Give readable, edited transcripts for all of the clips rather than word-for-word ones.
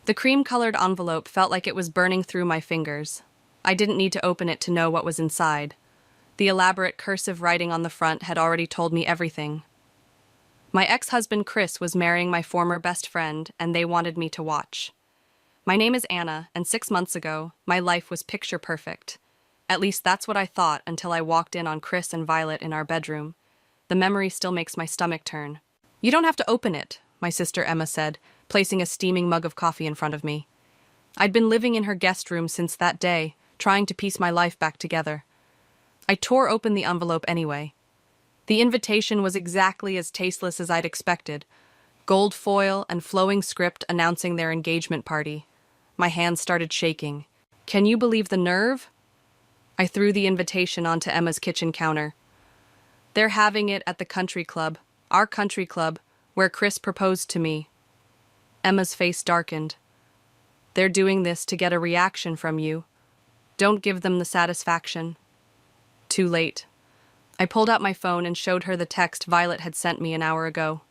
The cream-colored envelope felt like it was burning through my fingers. I didn't need to open it to know what was inside. The elaborate cursive writing on the front had already told me everything. My ex-husband Chris was marrying my former best friend, and they wanted me to watch. My name is Anna, and 6 months ago, my life was picture perfect. At least that's what I thought until I walked in on Chris and Violet in our bedroom. The memory still makes my stomach turn. "You don't have to open it," my sister Emma said, placing a steaming mug of coffee in front of me. I'd been living in her guest room since that day, trying to piece my life back together. I tore open the envelope anyway. The invitation was exactly as tasteless as I'd expected. Gold foil and flowing script announcing their engagement party. My hands started shaking. Can you believe the nerve? I threw the invitation onto Emma's kitchen counter. "They're having it at the country club, our country club, where Chris proposed to me." Emma's face darkened. "They're doing this to get a reaction from you. Don't give them the satisfaction." Too late. I pulled out my phone and showed her the text Violet had sent me an hour ago.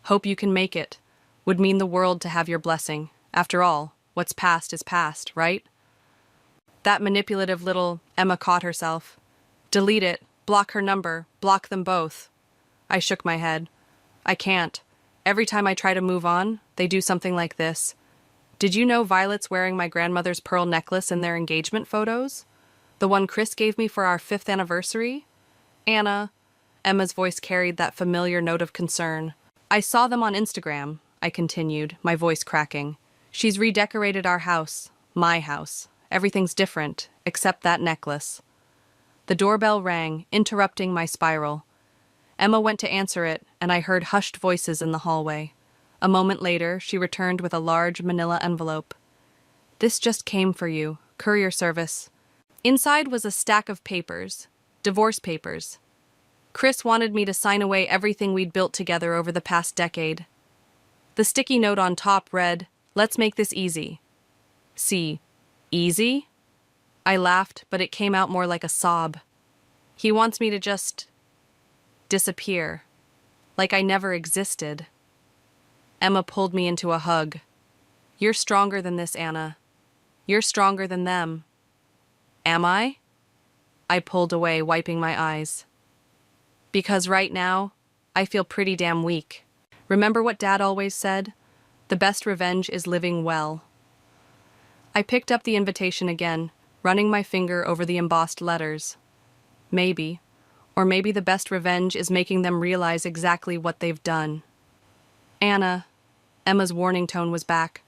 "Hope you can make it. Would mean the world to have your blessing. After all, what's past is past, right?" That manipulative little Emma caught herself. "Delete it, block her number, block them both." I shook my head. "I can't. Every time I try to move on, they do something like this. Did you know Violet's wearing my grandmother's pearl necklace in their engagement photos? The one Chris gave me for our 5th anniversary? Anna," Emma's voice carried that familiar note of concern. "I saw them on Instagram," I continued, my voice cracking. "She's redecorated our house, my house. Everything's different, except that necklace." The doorbell rang, interrupting my spiral. Emma went to answer it, and I heard hushed voices in the hallway. A moment later, she returned with a large manila envelope. "This just came for you, courier service." Inside was a stack of papers, divorce papers. Chris wanted me to sign away everything we'd built together over the past decade. The sticky note on top read, "Let's make this easy." See, easy? I laughed, but it came out more like a sob. He wants me to just disappear, like I never existed. Emma pulled me into a hug. "You're stronger than this, Anna. You're stronger than them." "Am I?" I pulled away, wiping my eyes. "Because right now, I feel pretty damn weak. Remember what Dad always said? The best revenge is living well." I picked up the invitation again, running my finger over the embossed letters. Maybe, or maybe the best revenge is making them realize exactly what they've done. "Anna," Emma's warning tone was back.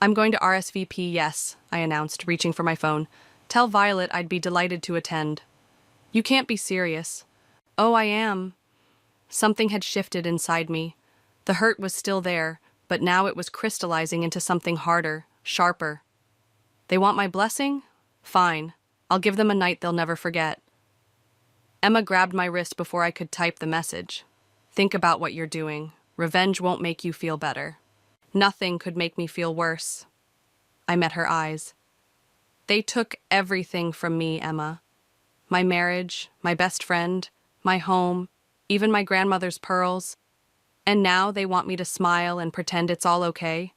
"I'm going to RSVP, yes," I announced, reaching for my phone. "Tell Violet I'd be delighted to attend." "You can't be serious." "Oh, I am." Something had shifted inside me. The hurt was still there, but now it was crystallizing into something harder, sharper. They want my blessing? Fine. I'll give them a night they'll never forget. Emma grabbed my wrist before I could type the message. "Think about what you're doing. Revenge won't make you feel better." Nothing could make me feel worse. I met her eyes. "They took everything from me, Emma. My marriage, my best friend, my home, even my grandmother's pearls. And now they want me to smile and pretend it's all okay.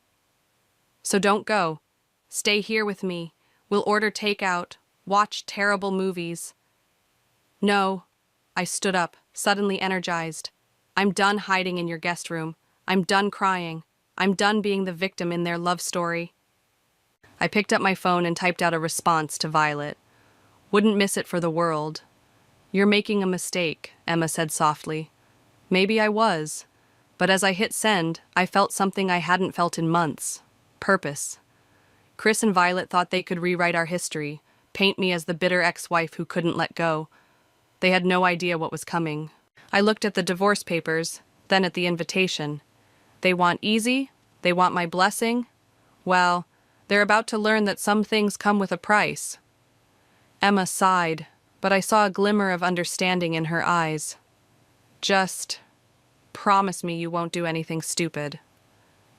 So don't go. Stay here with me. We'll order takeout, watch terrible movies." "No." I stood up, suddenly energized. "I'm done hiding in your guest room. I'm done crying. I'm done being the victim in their love story." I picked up my phone and typed out a response to Violet. "Wouldn't miss it for the world." "You're making a mistake," Emma said softly. Maybe I was, but as I hit send, I felt something I hadn't felt in months. Purpose. Chris and Violet thought they could rewrite our history, paint me as the bitter ex-wife who couldn't let go. They had no idea what was coming. I looked at the divorce papers, then at the invitation. They want easy, they want my blessing. Well, they're about to learn that some things come with a price. Emma sighed, but I saw a glimmer of understanding in her eyes. "Just promise me you won't do anything stupid."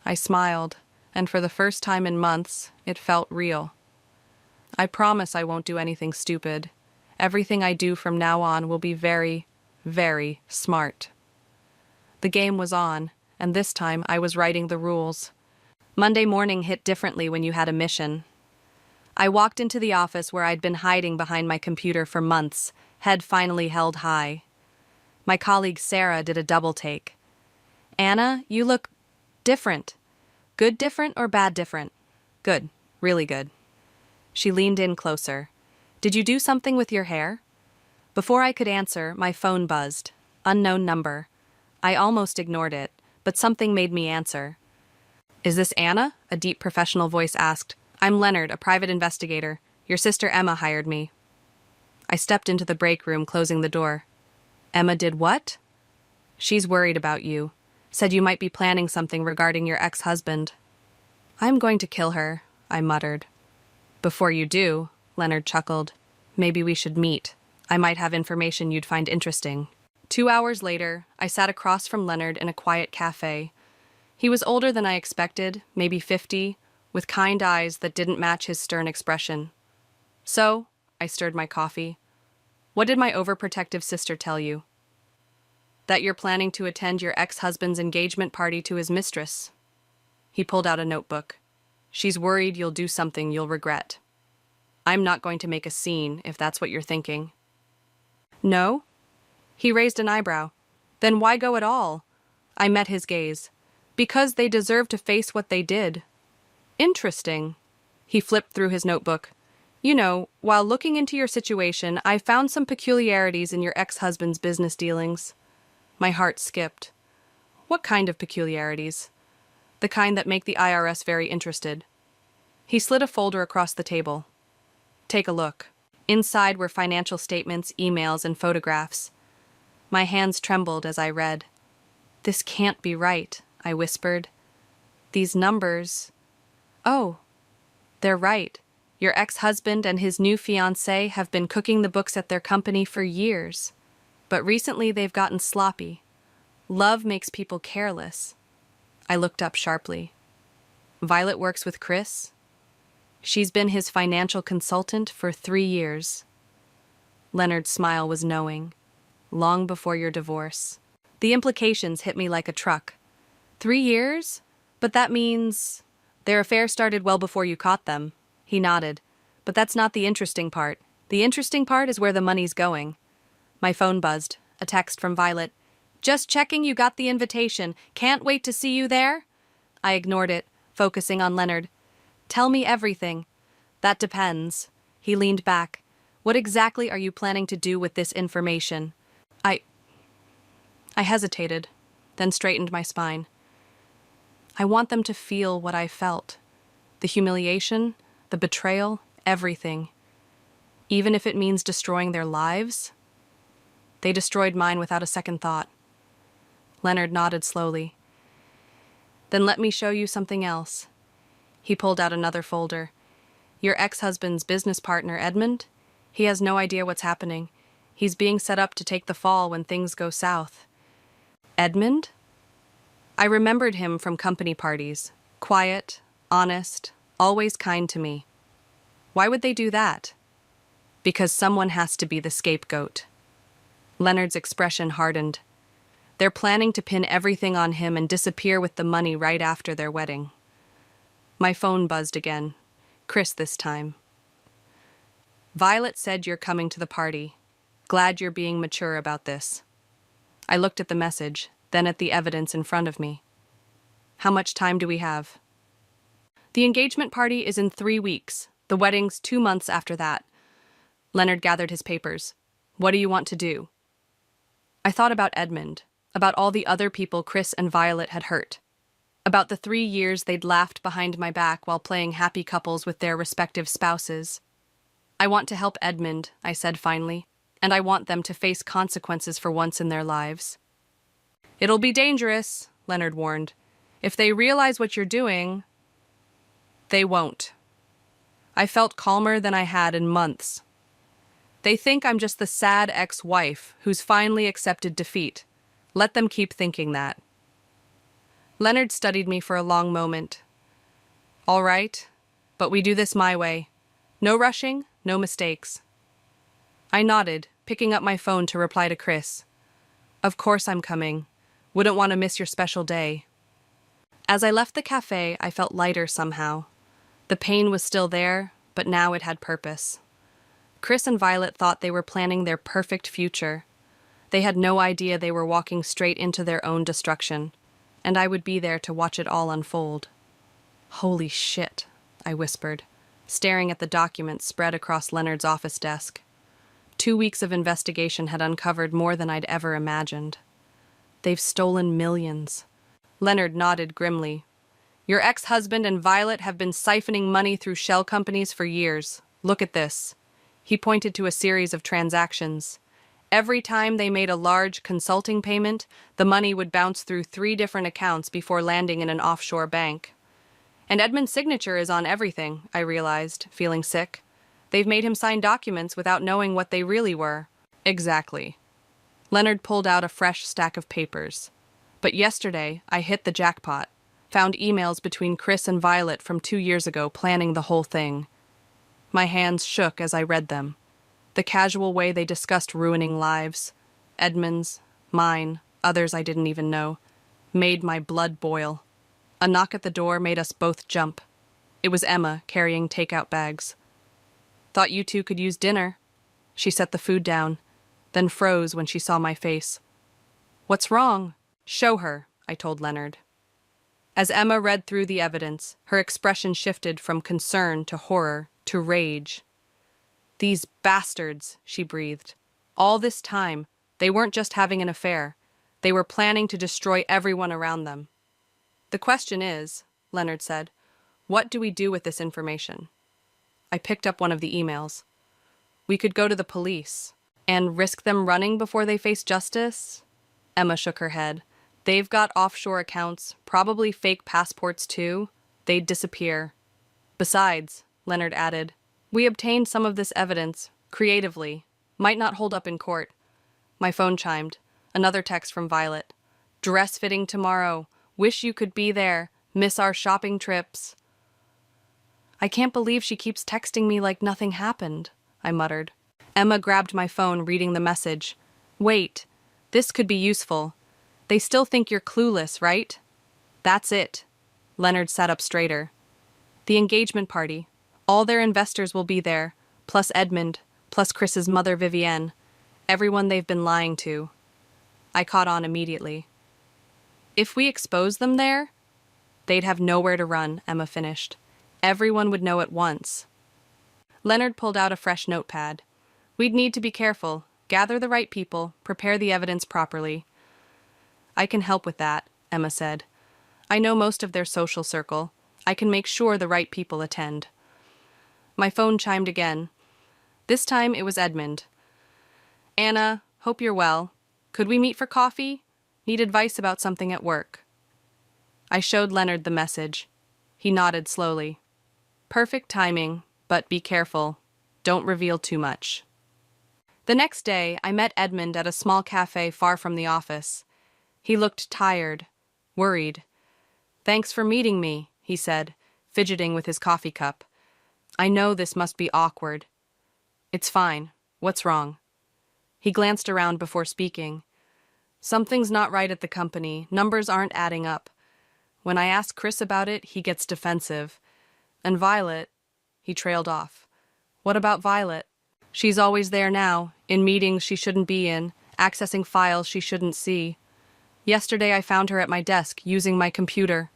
I smiled, and for the first time in months, it felt real. "I promise I won't do anything stupid. Everything I do from now on will be very, very smart." The game was on, and this time I was writing the rules. Monday morning hit differently when you had a mission. I walked into the office where I'd been hiding behind my computer for months, head finally held high. My colleague Sarah did a double take. "Anna, you look different. Good different or bad different?" "Good, really good." She leaned in closer. "Did you do something with your hair?" Before I could answer, my phone buzzed. Unknown number. I almost ignored it, but something made me answer. "Is this Anna?" a deep professional voice asked. "I'm Leonard, a private investigator. Your sister Emma hired me." I stepped into the break room, closing the door. "Emma did what?" "She's worried about you. Said you might be planning something regarding your ex-husband." "I'm going to kill her," I muttered. "Before you do," Leonard chuckled, "maybe we should meet. I might have information you'd find interesting." 2 hours later, I sat across from Leonard in a quiet cafe. He was older than I expected, maybe 50, with kind eyes that didn't match his stern expression. "So," I stirred my coffee, "what did my overprotective sister tell you?" "That you're planning to attend your ex-husband's engagement party to his mistress." He pulled out a notebook. "She's worried you'll do something you'll regret." "I'm not going to make a scene, if that's what you're thinking." "No?" He raised an eyebrow. "Then why go at all?" I met his gaze. "Because they deserve to face what they did." "Interesting." He flipped through his notebook. "You know, while looking into your situation, I found some peculiarities in your ex-husband's business dealings." My heart skipped. "What kind of peculiarities?" "The kind that make the IRS very interested." He slid a folder across the table. "Take a look." Inside were financial statements, emails, and photographs. My hands trembled as I read. "This can't be right," I whispered. "These numbers—" "Oh, they're right. Your ex-husband and his new fiancée have been cooking the books at their company for years. But recently they've gotten sloppy. Love makes people careless." I looked up sharply. "Violet works with Chris?" "She's been his financial consultant for 3 years." Leonard's smile was knowing. "Long before your divorce." The implications hit me like a truck. 3 years? But that means... "Their affair started well before you caught them." He nodded. "But that's not the interesting part. The interesting part is where the money's going." My phone buzzed. A text from Violet. "Just checking you got the invitation. Can't wait to see you there." I ignored it, focusing on Leonard. "Tell me everything." "That depends." He leaned back. "What exactly are you planning to do with this information?" I hesitated, then straightened my spine. "I want them to feel what I felt. The humiliation, the betrayal, everything. Even if it means destroying their lives." "They destroyed mine without a second thought." Leonard nodded slowly. "Then let me show you something else." He pulled out another folder. "Your ex-husband's business partner, Edmund? He has no idea what's happening. He's being set up to take the fall when things go south." "Edmund?" I remembered him from company parties. Quiet, honest, always kind to me. Why would they do that? "Because someone has to be the scapegoat." Leonard's expression hardened. "They're planning to pin everything on him and disappear with the money right after their wedding." My phone buzzed again. Chris this time. "Violet said you're coming to the party. Glad you're being mature about this." I looked at the message, then at the evidence in front of me. "How much time do we have?" "The engagement party is in 3 weeks. The wedding's 2 months after that." Leonard gathered his papers. "What do you want to do?" I thought about Edmund, about all the other people Chris and Violet had hurt, about the 3 years they'd laughed behind my back while playing happy couples with their respective spouses. "I want to help Edmund," I said finally, "and I want them to face consequences for once in their lives." "It'll be dangerous," Leonard warned. "If they realize what you're doing..." "They won't." I felt calmer than I had in months. "They think I'm just the sad ex-wife who's finally accepted defeat. Let them keep thinking that." Leonard studied me for a long moment. "All right, but we do this my way. No rushing, no mistakes." I nodded, picking up my phone to reply to Chris. "Of course I'm coming. Wouldn't want to miss your special day." As I left the cafe, I felt lighter somehow. The pain was still there, but now it had purpose. Chris and Violet thought they were planning their perfect future. They had no idea they were walking straight into their own destruction, and I would be there to watch it all unfold. "Holy shit," I whispered, staring at the documents spread across Leonard's office desk. 2 weeks of investigation had uncovered more than I'd ever imagined. "They've stolen millions." Leonard nodded grimly. "Your ex-husband and Violet have been siphoning money through shell companies for years. Look at this." He pointed to a series of transactions. Every time they made a large consulting payment, the money would bounce through 3 different accounts before landing in an offshore bank. And Edmund's signature is on everything, I realized, feeling sick. They've made him sign documents without knowing what they really were. Exactly. Leonard pulled out a fresh stack of papers. But yesterday, I hit the jackpot. Found emails between Chris and Violet from 2 years ago planning the whole thing. My hands shook as I read them. The casual way they discussed ruining lives, Edmund's, mine, others I didn't even know, made my blood boil. A knock at the door made us both jump. It was Emma, carrying takeout bags. "Thought you two could use dinner." She set the food down, then froze when she saw my face. "What's wrong?" "Show her," I told Leonard. As Emma read through the evidence, her expression shifted from concern to horror to rage. "These bastards," she breathed. "All this time, they weren't just having an affair. They were planning to destroy everyone around them." "The question is," Leonard said, "what do we do with this information?" I picked up one of the emails. "We could go to the police." "And risk them running before they face justice?" Emma shook her head. "They've got offshore accounts, probably fake passports too. They'd disappear." "Besides," Leonard added, "we obtained some of this evidence, creatively. Might not hold up in court." My phone chimed. Another text from Violet. "Dress fitting tomorrow. Wish you could be there. Miss our shopping trips." "I can't believe she keeps texting me like nothing happened," I muttered. Emma grabbed my phone, reading the message. "Wait, this could be useful. They still think you're clueless, right?" "That's it." Leonard sat up straighter. "The engagement party. All their investors will be there, plus Edmund, plus Chris's mother Vivienne. Everyone they've been lying to." I caught on immediately. "If we expose them there?" "They'd have nowhere to run," Emma finished. "Everyone would know at once." Leonard pulled out a fresh notepad. "We'd need to be careful, gather the right people, prepare the evidence properly." "I can help with that," Emma said. "I know most of their social circle. I can make sure the right people attend." My phone chimed again. This time it was Edmund. "Anna, hope you're well. Could we meet for coffee? Need advice about something at work." I showed Leonard the message. He nodded slowly. "Perfect timing, but be careful. Don't reveal too much." The next day, I met Edmund at a small cafe far from the office. He looked tired, worried. "Thanks for meeting me," he said, fidgeting with his coffee cup. "I know this must be awkward." "It's fine. What's wrong?" He glanced around before speaking. "Something's not right at the company. Numbers aren't adding up. When I ask Chris about it, he gets defensive. And Violet..." He trailed off. "What about Violet?" "She's always there now, in meetings she shouldn't be in, accessing files she shouldn't see. Yesterday I found her at my desk, using my computer."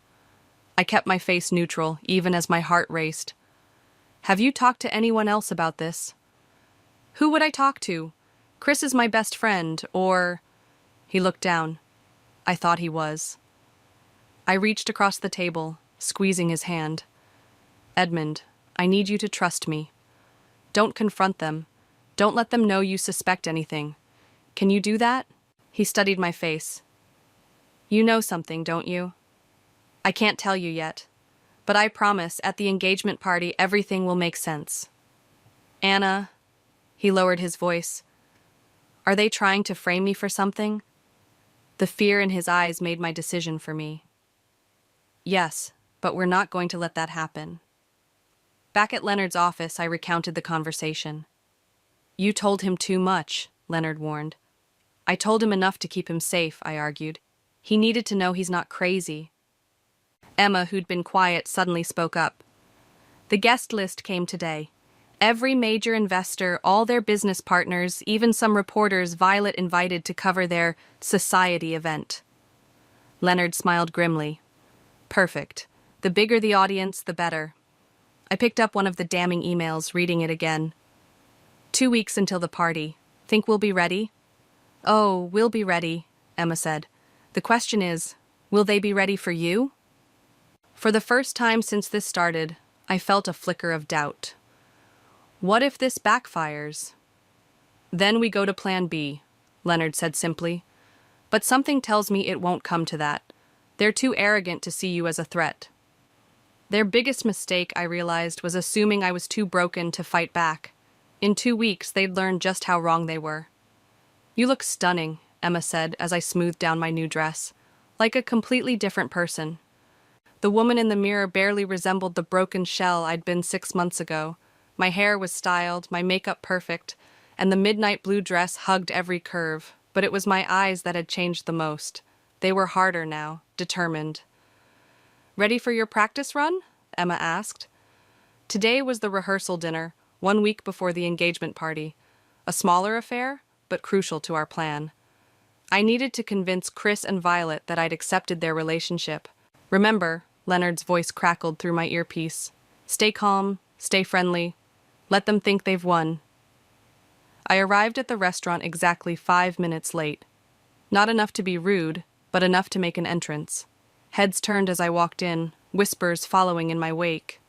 I kept my face neutral, even as my heart raced. "Have you talked to anyone else about this?" "Who would I talk to? Chris is my best friend, or..." He looked down. I thought he was. I reached across the table, squeezing his hand. "Edmund, I need you to trust me. Don't confront them. Don't let them know you suspect anything. Can you do that?" He studied my face. "You know something, don't you?" "I can't tell you yet. But I promise, at the engagement party, everything will make sense." "Anna," he lowered his voice, "are they trying to frame me for something?" The fear in his eyes made my decision for me. "Yes, but we're not going to let that happen." Back at Leonard's office, I recounted the conversation. "You told him too much," Leonard warned. "I told him enough to keep him safe," I argued. "He needed to know he's not crazy." Emma, who'd been quiet, suddenly spoke up. The guest list came today. Every major investor, all their business partners, even some reporters Violet invited to cover their society event. Leonard smiled grimly. Perfect. The bigger the audience, the better. I picked up one of the damning emails, reading it again. 2 weeks until the party. Think we'll be ready? Oh, we'll be ready, Emma said. The question is, will they be ready for you? For the first time since this started, I felt a flicker of doubt. What if this backfires? Then we go to plan B, Leonard said simply. But something tells me it won't come to that. They're too arrogant to see you as a threat. Their biggest mistake, I realized, was assuming I was too broken to fight back. In 2 weeks, they'd learn just how wrong they were. You look stunning, Emma said as I smoothed down my new dress. Like a completely different person. The woman in the mirror barely resembled the broken shell I'd been 6 months ago. My hair was styled, my makeup perfect, and the midnight blue dress hugged every curve. But it was my eyes that had changed the most. They were harder now, determined. Ready for your practice run? Emma asked. Today was the rehearsal dinner, 1 week before the engagement party. A smaller affair, but crucial to our plan. I needed to convince Chris and Violet that I'd accepted their relationship. Remember, Leonard's voice crackled through my earpiece. Stay calm, stay friendly. Let them think they've won. I arrived at the restaurant exactly 5 minutes late. Not enough to be rude, but enough to make an entrance. Heads turned as I walked in, whispers following in my wake.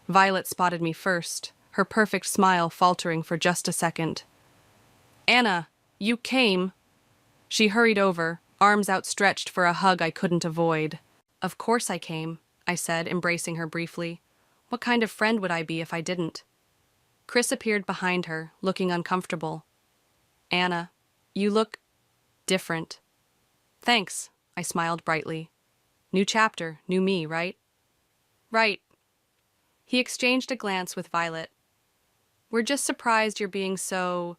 Violet spotted me first, her perfect smile faltering for just a second. Anna, you came. She hurried over, arms outstretched for a hug I couldn't avoid. Of course I came, I said, embracing her briefly. What kind of friend would I be if I didn't? Chris appeared behind her, looking uncomfortable. Anna, you look different. Thanks, I smiled brightly. New chapter, new me, right? Right. He exchanged a glance with Violet. We're just surprised you're being so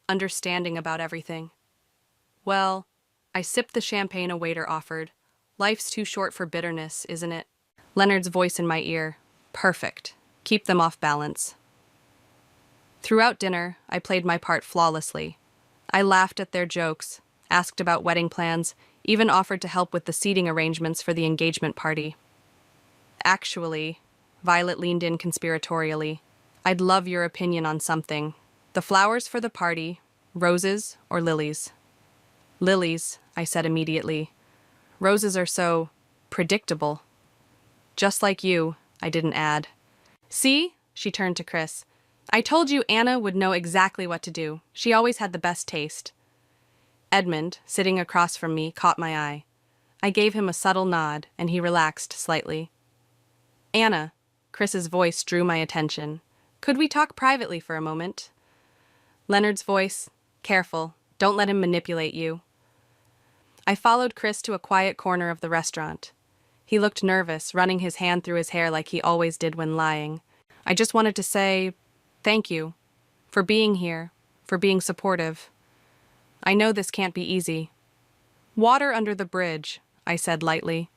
understanding about everything. Well, I sipped the champagne a waiter offered. Life's too short for bitterness, isn't it? Leonard's voice in my ear. Perfect. Keep them off balance. Throughout dinner, I played my part flawlessly. I laughed at their jokes, asked about wedding plans, even offered to help with the seating arrangements for the engagement party. Actually, Violet leaned in conspiratorially, I'd love your opinion on something. The flowers for the party, roses or lilies? Lilies, I said immediately. Roses are so predictable. Just like you, I didn't add. See? She turned to Chris. I told you Anna would know exactly what to do. She always had the best taste. Edmund, sitting across from me, caught my eye. I gave him a subtle nod, and he relaxed slightly. Anna, Chris's voice drew my attention. Could we talk privately for a moment? Leonard's voice, careful, don't let him manipulate you. I followed Chris to a quiet corner of the restaurant. He looked nervous, running his hand through his hair like he always did when lying. I just wanted to say, thank you, for being here, for being supportive. I know this can't be easy. Water under the bridge, I said lightly.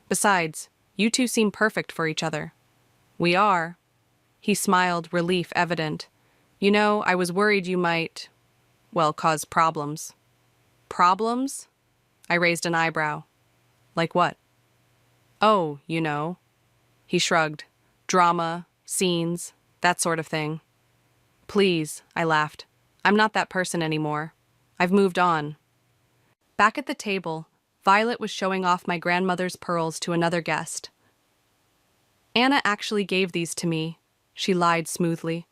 Besides, you two seem perfect for each other. We are. He smiled, relief evident. You know, I was worried you might, cause problems. Problems? I raised an eyebrow. Like what? Oh, you know. He shrugged. Drama, scenes, that sort of thing. Please, I laughed. I'm not that person anymore. I've moved on. Back at the table, Violet was showing off my grandmother's pearls to another guest. Anna actually gave these to me, she lied smoothly,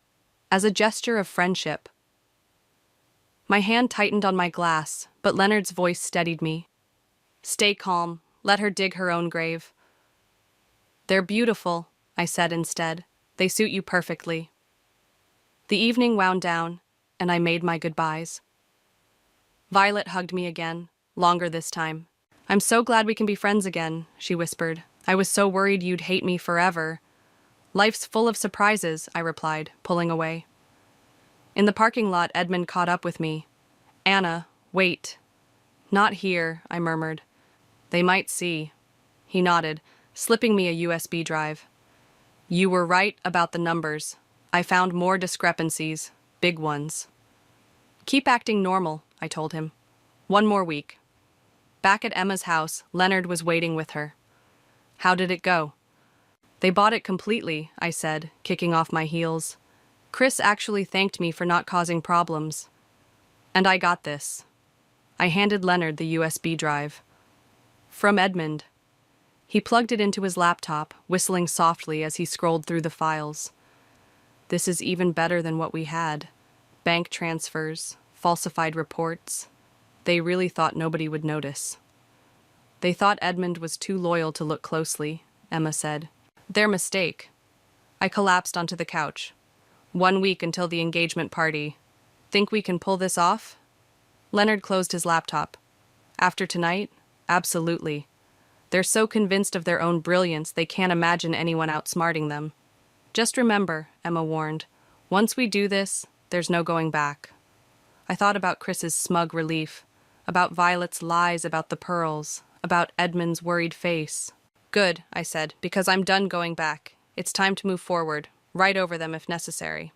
as a gesture of friendship. My hand tightened on my glass, but Leonard's voice steadied me. Stay calm, let her dig her own grave. They're beautiful, I said instead. They suit you perfectly. The evening wound down, and I made my goodbyes. Violet hugged me again, longer this time. I'm so glad we can be friends again, she whispered. I was so worried you'd hate me forever. Life's full of surprises, I replied, pulling away. In the parking lot, Edmund caught up with me. Anna, wait. Not here, I murmured. They might see. He nodded. slipping me a USB drive. You were right about the numbers. I found more discrepancies, big ones. Keep acting normal, I told him. One more week. Back at Emma's house, Leonard was waiting with her. How did it go? They bought it completely, I said, kicking off my heels. Chris actually thanked me for not causing problems. And I got this. I handed Leonard the USB drive. From Edmund. He plugged it into his laptop, whistling softly as he scrolled through the files. This is even better than what we had. Bank transfers, falsified reports. They really thought nobody would notice. They thought Edmund was too loyal to look closely, Emma said. Their mistake. I collapsed onto the couch. 1 week until the engagement party. Think we can pull this off? Leonard closed his laptop. After tonight? Absolutely. They're so convinced of their own brilliance they can't imagine anyone outsmarting them. Just remember, Emma warned, once we do this, there's no going back. I thought about Chris's smug relief, about Violet's lies about the pearls, about Edmund's worried face. Good, I said, because I'm done going back. It's time to move forward, right over them if necessary.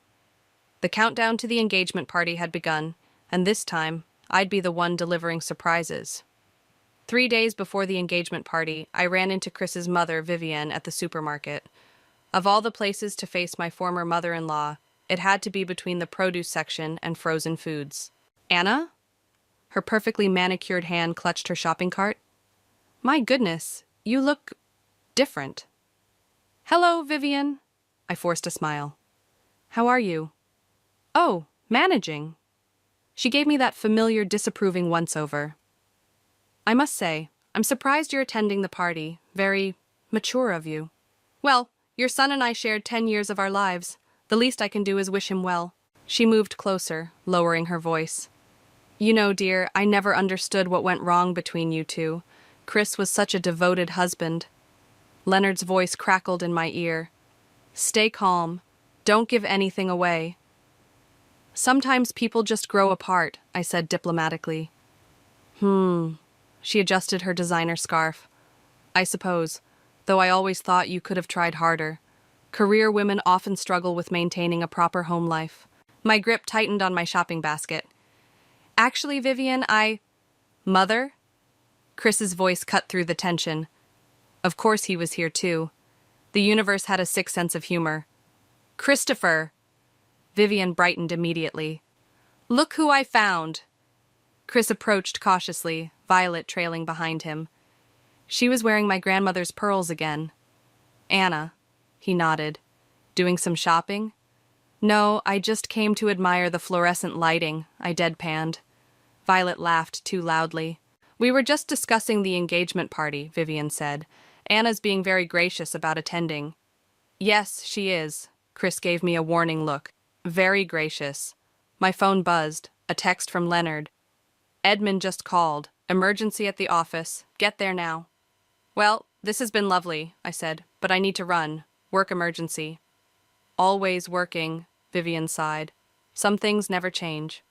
The countdown to the engagement party had begun, and this time, I'd be the one delivering surprises. 3 days before the engagement party, I ran into Chris's mother, Vivienne, at the supermarket. Of all the places to face my former mother-in-law, it had to be between the produce section and frozen foods. Anna? Her perfectly manicured hand clutched her shopping cart. My goodness, you look different. Hello, Vivienne. I forced a smile. How are you? Oh, managing. She gave me that familiar, disapproving once-over. I must say, I'm surprised you're attending the party. Very mature of you. Well, your son and I shared 10 years of our lives. The least I can do is wish him well. She moved closer, lowering her voice. You know, dear, I never understood what went wrong between you two. Chris was such a devoted husband. Leonard's voice crackled in my ear. Stay calm. Don't give anything away. Sometimes people just grow apart, I said diplomatically. She adjusted her designer scarf. I suppose, though I always thought you could have tried harder. Career women often struggle with maintaining a proper home life. My grip tightened on my shopping basket. Actually, Vivienne, Mother? Chris's voice cut through the tension. Of course he was here too. The universe had a sick sense of humor. Christopher! Vivienne brightened immediately. Look who I found! Chris approached cautiously, Violet trailing behind him. She was wearing my grandmother's pearls again. Anna, he nodded. Doing some shopping? No, I just came to admire the fluorescent lighting, I deadpanned. Violet laughed too loudly. We were just discussing the engagement party, Vivienne said. Anna's being very gracious about attending. Yes, she is. Chris gave me a warning look. Very gracious. My phone buzzed. A text from Leonard. Edmund just called. Emergency at the office. Get there now. Well, this has been lovely, I said, but I need to run. Work emergency. Always working, Vivienne sighed. Some things never change.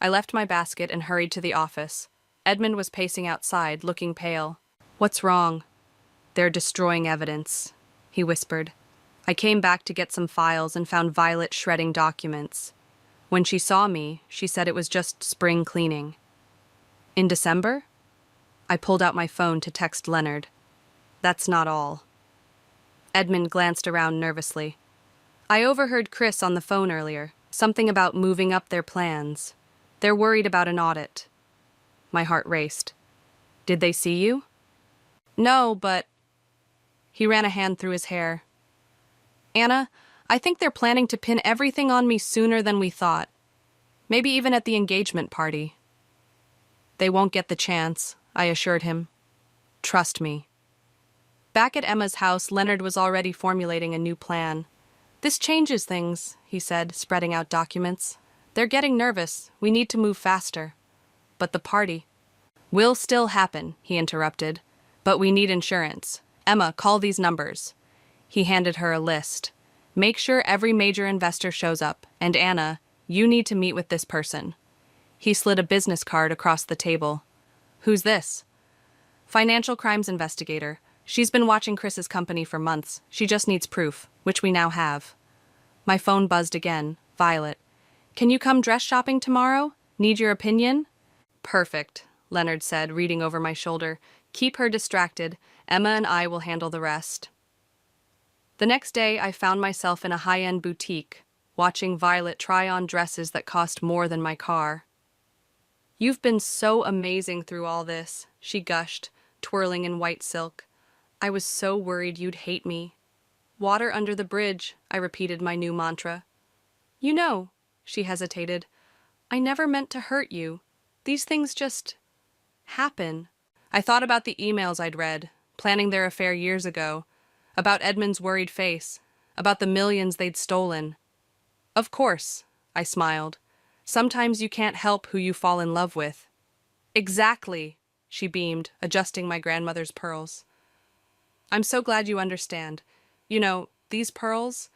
I left my basket and hurried to the office. Edmund was pacing outside, looking pale. What's wrong? They're destroying evidence, he whispered. I came back to get some files and found Violet shredding documents. When she saw me, she said it was just spring cleaning. In December? I pulled out my phone to text Leonard. That's not all. Edmund glanced around nervously. I overheard Chris on the phone earlier, something about moving up their plans. They're worried about an audit. My heart raced. Did they see you? No, but... He ran a hand through his hair. Anna, I think they're planning to pin everything on me sooner than we thought. Maybe even at the engagement party. They won't get the chance, I assured him. Trust me. Back at Emma's house, Leonard was already formulating a new plan. This changes things, he said, spreading out documents. They're getting nervous. We need to move faster. But the party will still happen, he interrupted. But we need insurance. Emma, call these numbers. He handed her a list. Make sure every major investor shows up. And Anna, you need to meet with this person. He slid a business card across the table. Who's this? Financial crimes investigator. She's been watching Chris's company for months. She just needs proof, which we now have. My phone buzzed again. Violet. Can you come dress shopping tomorrow? Need your opinion? Perfect, Leonard said, reading over my shoulder. Keep her distracted. Emma and I will handle the rest. The next day, I found myself in a high-end boutique, watching Violet try on dresses that cost more than my car. You've been so amazing through all this, she gushed, twirling in white silk. I was so worried you'd hate me. Water under the bridge, I repeated my new mantra. You know, she hesitated, I never meant to hurt you. These things just happen. I thought about the emails I'd read, planning their affair years ago, about Edmund's worried face, about the millions they'd stolen. Of course, I smiled. Sometimes you can't help who you fall in love with. Exactly, she beamed, adjusting my grandmother's pearls. I'm so glad you understand. You know, these pearls,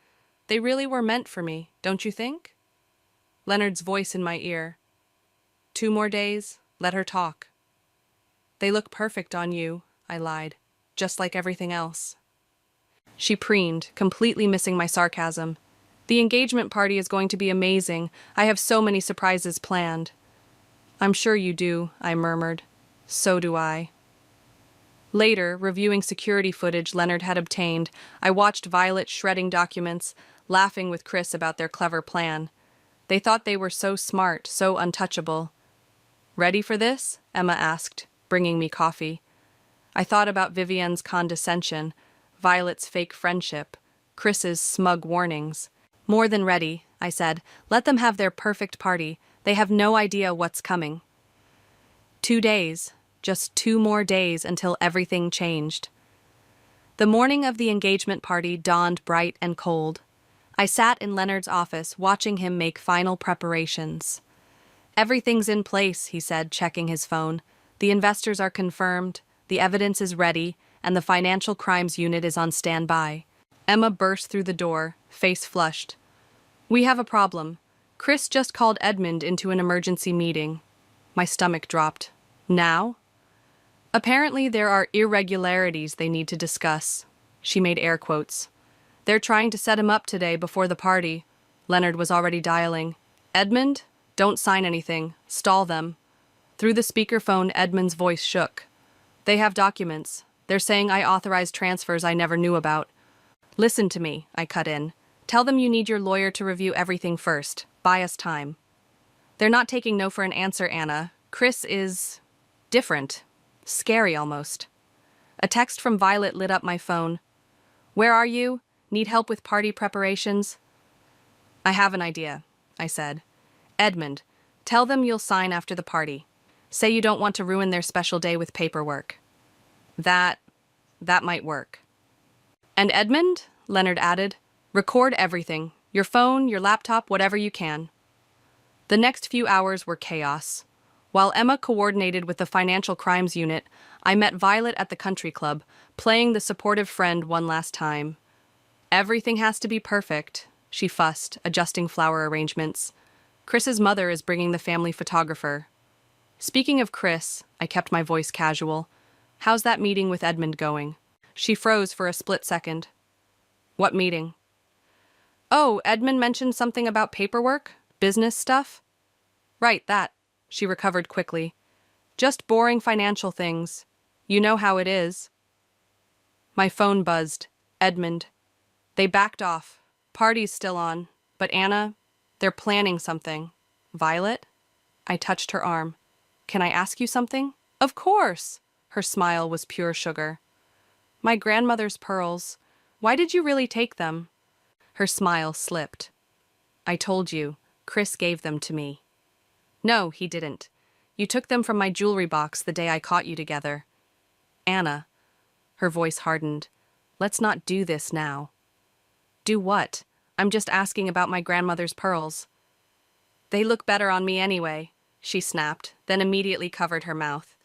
they really were meant for me, don't you think? Leonard's voice in my ear. 2 more days, let her talk. They look perfect on you, I lied, just like everything else. She preened, completely missing my sarcasm. The engagement party is going to be amazing. I have so many surprises planned. I'm sure you do, I murmured. So do I. Later, reviewing security footage Leonard had obtained, I watched Violet shredding documents, laughing with Chris about their clever plan. They thought they were so smart, so untouchable. Ready for this? Emma asked, bringing me coffee. I thought about Vivienne's condescension, Violet's fake friendship, Chris's smug warnings. More than ready, I said. Let them have their perfect party. They have no idea what's coming. 2 days. Just 2 more days until everything changed. The morning of the engagement party dawned bright and cold. I sat in Leonard's office, watching him make final preparations. Everything's in place, he said, checking his phone. The investors are confirmed, the evidence is ready, and the financial crimes unit is on standby. Emma burst through the door, face flushed. We have a problem. Chris just called Edmund into an emergency meeting. My stomach dropped. Now? Apparently there are irregularities they need to discuss. She made air quotes. They're trying to set him up today before the party. Leonard was already dialing. Edmund? Don't sign anything. Stall them. Through the speakerphone, Edmund's voice shook. They have documents. They're saying I authorized transfers I never knew about. Listen to me, I cut in. Tell them you need your lawyer to review everything first. Buy us time. They're not taking no for an answer, Anna. Chris is different. Scary almost. A text from Violet lit up my phone. Where are you? Need help with party preparations? I have an idea, I said. Edmund, tell them you'll sign after the party. Say you don't want to ruin their special day with paperwork. That might work. And Edmund, Leonard added, record everything. Your phone, your laptop, whatever you can. The next few hours were chaos. While Emma coordinated with the financial crimes unit, I met Violet at the country club, playing the supportive friend one last time. Everything has to be perfect, she fussed, adjusting flower arrangements. Chris's mother is bringing the family photographer. Speaking of Chris, I kept my voice casual. How's that meeting with Edmund going? She froze for a split second. What meeting? Oh, Edmund mentioned something about paperwork? Business stuff? Right, that. She recovered quickly. Just boring financial things. You know how it is. My phone buzzed. Edmund. They backed off. Party's still on. But Anna, they're planning something. Violet? I touched her arm. Can I ask you something? Of course. Her smile was pure sugar. My grandmother's pearls. Why did you really take them? Her smile slipped. I told you, Chris gave them to me. No, he didn't. You took them from my jewelry box the day I caught you together. Anna. Her voice hardened. Let's not do this now. Do what? I'm just asking about my grandmother's pearls. They look better on me anyway, she snapped, then immediately covered her mouth.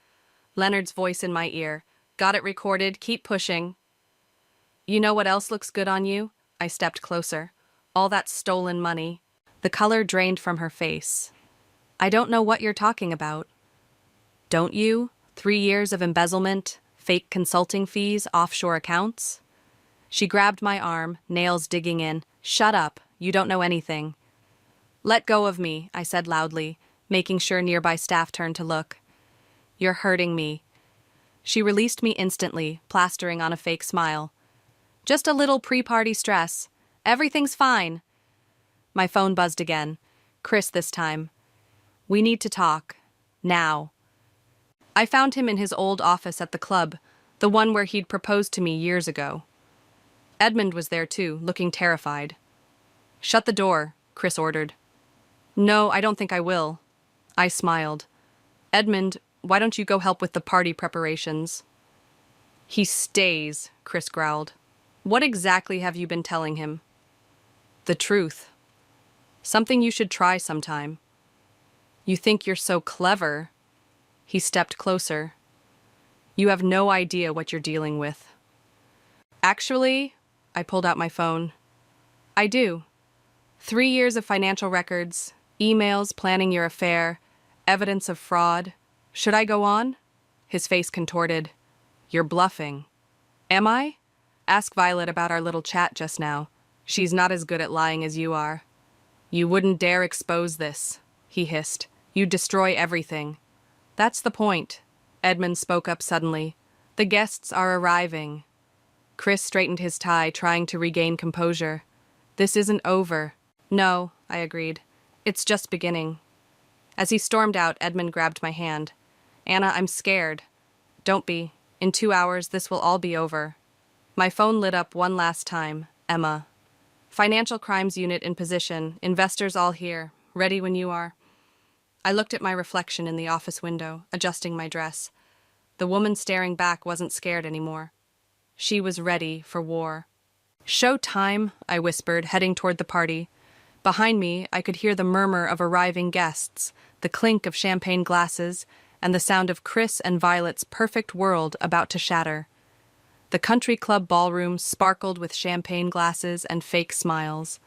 Leonard's voice in my ear. Got it recorded, keep pushing. You know what else looks good on you? I stepped closer. All that stolen money. The color drained from her face. I don't know what you're talking about. Don't you? 3 years of embezzlement, Fake consulting fees, offshore accounts? She grabbed my arm, nails digging in. Shut up, you don't know anything. Let go of me, I said loudly, making sure nearby staff turned to look. You're hurting me. She released me instantly, plastering on a fake smile. Just a little pre-party stress. Everything's fine. My phone buzzed again. Chris this time. We need to talk. Now. I found him in his old office at the club, the one where he'd proposed to me years ago. Edmund was there too, looking terrified. Shut the door, Chris ordered. No, I don't think I will. I smiled. Edmund, why don't you go help with the party preparations? He stays, Chris growled. What exactly have you been telling him? The truth. Something you should try sometime. You think you're so clever. He stepped closer. You have no idea what you're dealing with. Actually, I pulled out my phone. I do. 3 years of financial records, emails planning your affair, evidence of fraud. Should I go on? His face contorted. You're bluffing. Am I? Ask Violet about our little chat just now. She's not as good at lying as you are. You wouldn't dare expose this, he hissed. You'd destroy everything. That's the point. Edmund spoke up suddenly. The guests are arriving. Chris straightened his tie, trying to regain composure. This isn't over. No, I agreed. It's just beginning. As he stormed out, Edmund grabbed my hand. Anna, I'm scared. Don't be. In 2 hours, this will all be over. My phone lit up one last time. Emma. Financial Crimes Unit in position. Investors all here. Ready when you are. I looked at my reflection in the office window, adjusting my dress. The woman staring back wasn't scared anymore. She was ready for war. Show time, I whispered, heading toward the party. Behind me, I could hear the murmur of arriving guests, the clink of champagne glasses, and the sound of Chris and Violet's perfect world about to shatter. The country club ballroom sparkled with champagne glasses and fake smiles.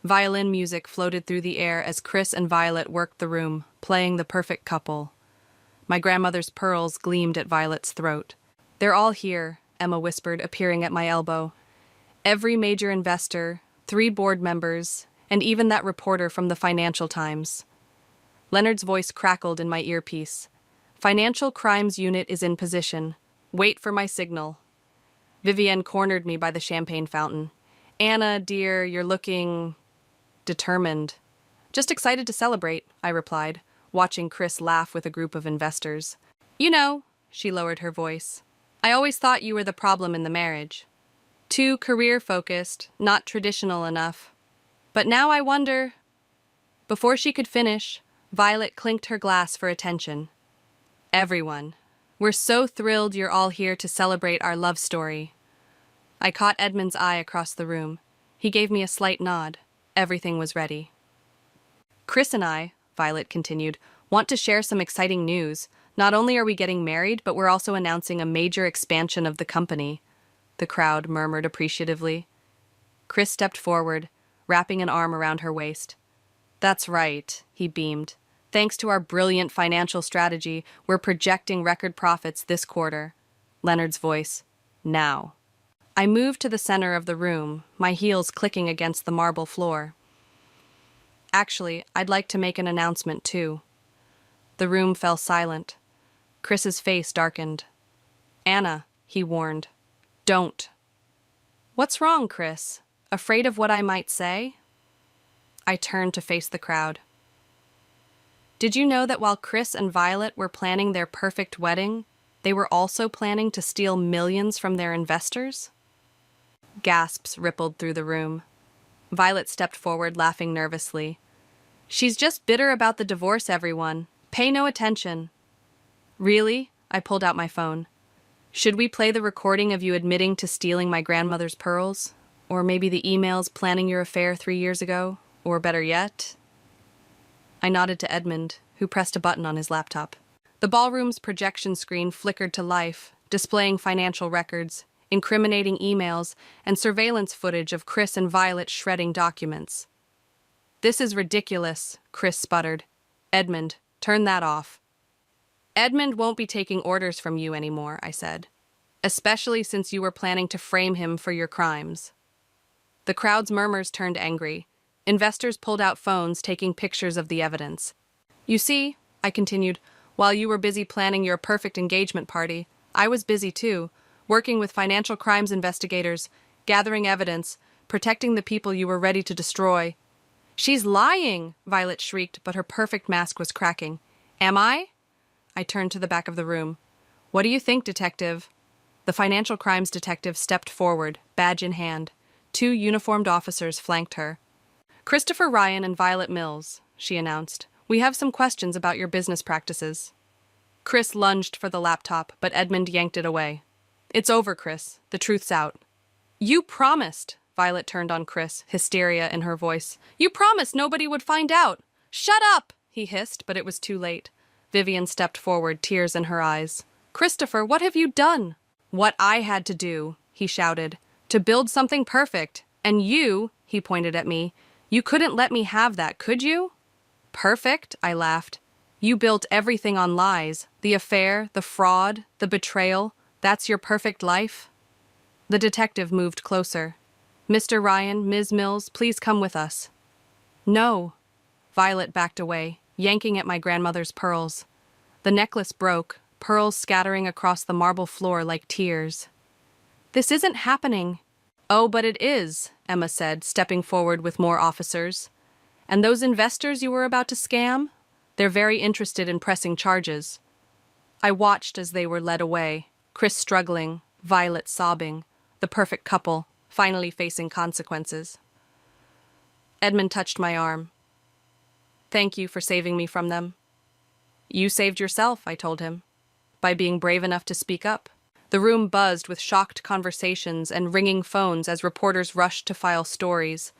Violin music floated through the air as Chris and Violet worked the room, playing the perfect couple. My grandmother's pearls gleamed at Violet's throat. They're all here, Emma whispered, appearing at my elbow. Every major investor, 3 board members, and even that reporter from the Financial Times. Leonard's voice crackled in my earpiece. Financial Crimes Unit is in position. Wait for my signal. Vivienne cornered me by the champagne fountain. Anna, dear, you're looking determined. Just excited to celebrate, I replied, watching Chris laugh with a group of investors. You know, she lowered her voice. I always thought you were the problem in the marriage. Too career-focused, not traditional enough. But now I wonder... Before she could finish, Violet clinked her glass for attention. Everyone. We're so thrilled you're all here to celebrate our love story. I caught Edmund's eye across the room. He gave me a slight nod. Everything was ready. Chris and I, Violet continued, want to share some exciting news. Not only are we getting married, but we're also announcing a major expansion of the company. The crowd murmured appreciatively. Chris stepped forward, wrapping an arm around her waist. That's right, he beamed. Thanks to our brilliant financial strategy, we're projecting record profits this quarter. Leonard's voice. Now. I moved to the center of the room, my heels clicking against the marble floor. Actually, I'd like to make an announcement too. The room fell silent. Chris's face darkened. Anna, he warned. Don't. What's wrong, Chris? Afraid of what I might say? I turned to face the crowd. Did you know that while Chris and Violet were planning their perfect wedding, they were also planning to steal millions from their investors? Gasps rippled through the room. Violet stepped forward, laughing nervously. She's just bitter about the divorce, everyone. Pay no attention. Really? I pulled out my phone. Should we play the recording of you admitting to stealing my grandmother's pearls? Or maybe the emails planning your affair 3 years ago? Or better yet... I nodded to Edmund, who pressed a button on his laptop. The ballroom's projection screen flickered to life, displaying financial records, incriminating emails, and surveillance footage of Chris and Violet shredding documents. This is ridiculous, Chris sputtered. Edmund, turn that off. Edmund won't be taking orders from you anymore, I said. especially since you were planning to frame him for your crimes. The crowd's murmurs turned angry. Investors pulled out phones, taking pictures of the evidence. You see, I continued, while you were busy planning your perfect engagement party, I was busy too, working with financial crimes investigators, gathering evidence, protecting the people you were ready to destroy. She's lying, Violet shrieked, but her perfect mask was cracking. Am I? I turned to the back of the room. What do you think, detective? The financial crimes detective stepped forward, badge in hand. 2 uniformed officers flanked her. Christopher Ryan and Violet Mills, she announced. We have some questions about your business practices. Chris lunged for the laptop, but Edmund yanked it away. It's over, Chris. The truth's out. You promised, Violet turned on Chris, hysteria in her voice. You promised nobody would find out. Shut up, he hissed, but it was too late. Vivian stepped forward, tears in her eyes. Christopher, what have you done? What I had to do, he shouted, to build something perfect. And you, he pointed at me, you couldn't let me have that, could you? Perfect, I laughed. You built everything on lies. The affair, the fraud, the betrayal. That's your perfect life? The detective moved closer. Mr. Ryan, Ms. Mills, please come with us. No. Violet backed away, yanking at my grandmother's pearls. The necklace broke, pearls scattering across the marble floor like tears. This isn't happening. Oh, but it is, Emma said, stepping forward with more officers. And those investors you were about to scam? They're very interested in pressing charges. I watched as they were led away, Chris struggling, Violet sobbing, the perfect couple, finally facing consequences. Edmund touched my arm. Thank you for saving me from them. You saved yourself, I told him, by being brave enough to speak up. The room buzzed with shocked conversations and ringing phones as reporters rushed to file stories.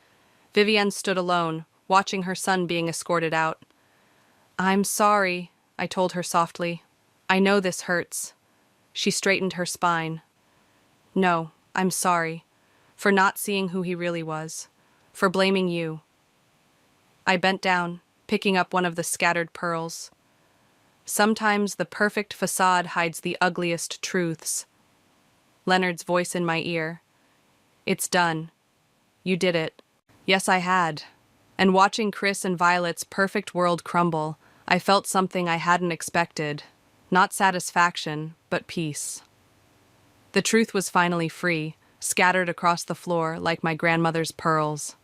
Vivienne stood alone, watching her son being escorted out. I'm sorry, I told her softly. I know this hurts. She straightened her spine. No, I'm sorry. For not seeing who he really was. For blaming you. I bent down, picking up one of the scattered pearls. Sometimes the perfect facade hides the ugliest truths. Leonard's voice in my ear. It's done. You did it. Yes, I had. And watching Chris and Violet's perfect world crumble, I felt something I hadn't expected. Not satisfaction, but peace. The truth was finally free, scattered across the floor like my grandmother's pearls.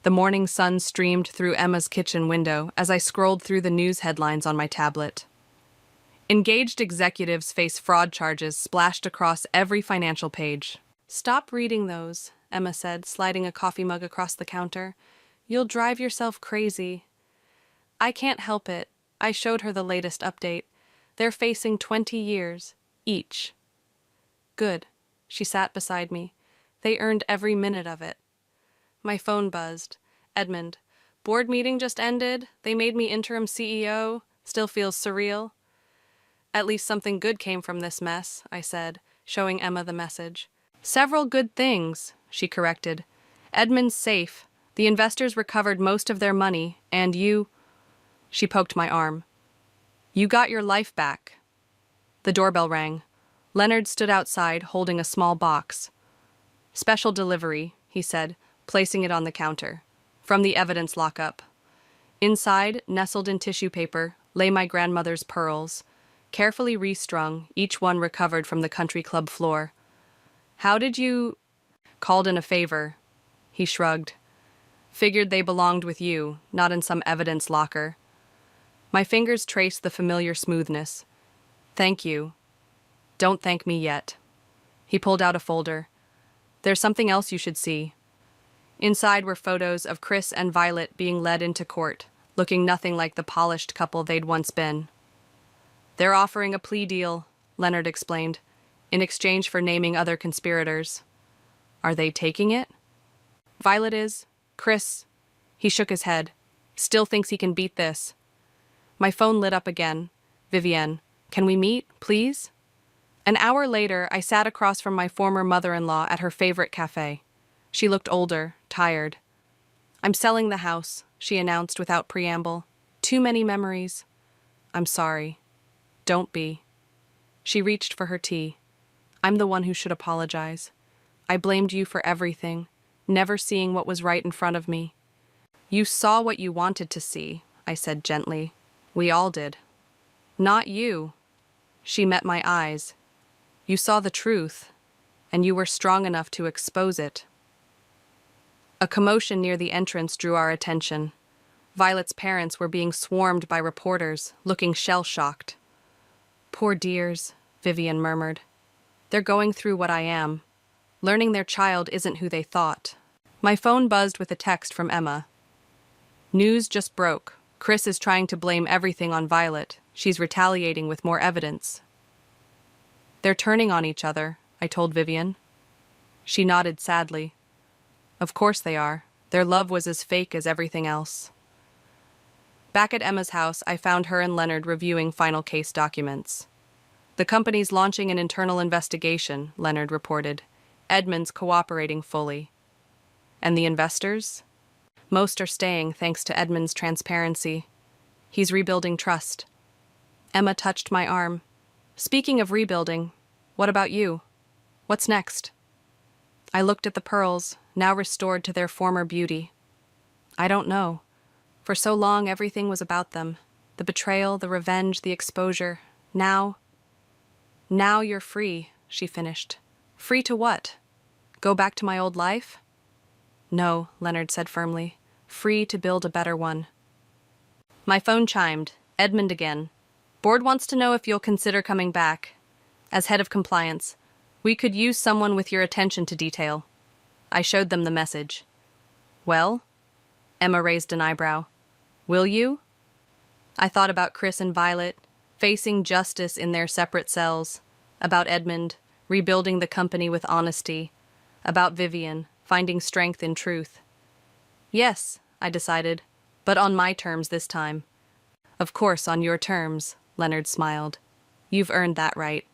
The morning sun streamed through Emma's kitchen window as I scrolled through the news headlines on my tablet. Engaged executives face fraud charges splashed across every financial page. Stop reading those, Emma said, sliding a coffee mug across the counter. You'll drive yourself crazy. I can't help it. I showed her the latest update. They're facing 20 years, each. Good. She sat beside me. They earned every minute of it. My phone buzzed. Edmund. Board meeting just ended. They made me interim CEO. Still feels surreal. At least something good came from this mess, I said, showing Emma the message. Several good things, she corrected. Edmund's safe. The investors recovered most of their money, and you... She poked my arm. You got your life back. The doorbell rang. Leonard stood outside, holding a small box. Special delivery, he said, placing it on the counter. From the evidence lockup. Inside, nestled in tissue paper, lay my grandmother's pearls. Carefully restrung, each one recovered from the country club floor. How did you... Called in a favor. He shrugged. Figured they belonged with you, not in some evidence locker. My fingers traced the familiar smoothness. Thank you. Don't thank me yet. He pulled out a folder. There's something else you should see. Inside were photos of Chris and Violet being led into court, looking nothing like the polished couple they'd once been. They're offering a plea deal, Leonard explained, in exchange for naming other conspirators. Are they taking it? Violet is. Chris. He shook his head. Still thinks he can beat this. My phone lit up again. Vivienne, can we meet, please? An hour later, I sat across from my former mother-in-law at her favorite cafe. She looked older, tired. I'm selling the house, she announced without preamble. Too many memories. I'm sorry. Don't be. She reached for her tea. I'm the one who should apologize. I blamed you for everything, never seeing what was right in front of me. You saw what you wanted to see, I said gently. We all did. Not you. She met my eyes. You saw the truth, and you were strong enough to expose it. A commotion near the entrance drew our attention. Violet's parents were being swarmed by reporters, looking shell-shocked. Poor dears, Vivian murmured. They're going through what I am. Learning their child isn't who they thought. My phone buzzed with a text from Emma. News just broke. Chris is trying to blame everything on Violet. She's retaliating with more evidence. They're turning on each other, I told Vivian. She nodded sadly. Of course they are. Their love was as fake as everything else. Back at Emma's house, I found her and Leonard reviewing final case documents. The company's launching an internal investigation, Leonard reported. Edmund's cooperating fully. And the investors? Most are staying thanks to Edmund's transparency. He's rebuilding trust. Emma touched my arm. Speaking of rebuilding, what about you? What's next? I looked at the pearls, now restored to their former beauty. I don't know. For so long, everything was about them. The betrayal, the revenge, the exposure. Now you're free, she finished. Free to what? Go back to my old life? No, Leonard said firmly. Free to build a better one. My phone chimed. Edmund again. Board wants to know if you'll consider coming back. As head of compliance, we could use someone with your attention to detail. I showed them the message. Well? Emma raised an eyebrow. Will you? I thought about Chris and Violet, facing justice in their separate cells, about Edmund, rebuilding the company with honesty, about Vivian, finding strength in truth. Yes, I decided, but on my terms this time. Of course, on your terms, Leonard smiled. You've earned that right.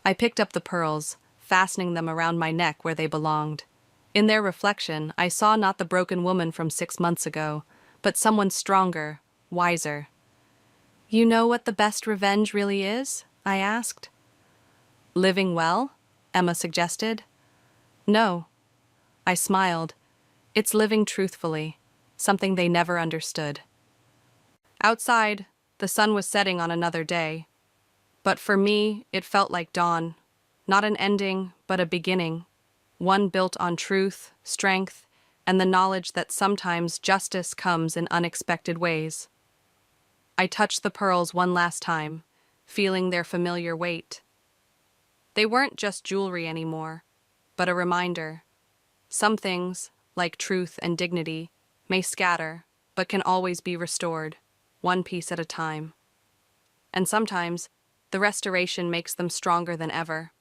I picked up the pearls, fastening them around my neck where they belonged. In their reflection, I saw not the broken woman from 6 months ago, but someone stronger, wiser. You know what the best revenge really is? I asked. Living well? Emma suggested. No. I smiled. It's living truthfully, something they never understood. Outside, the sun was setting on another day. But for me, it felt like dawn. Not an ending, but a beginning. One built on truth, strength, and the knowledge that sometimes justice comes in unexpected ways. I touched the pearls one last time, feeling their familiar weight. They weren't just jewelry anymore, but a reminder. Some things, like truth and dignity, may scatter, but can always be restored, one piece at a time. And sometimes, the restoration makes them stronger than ever.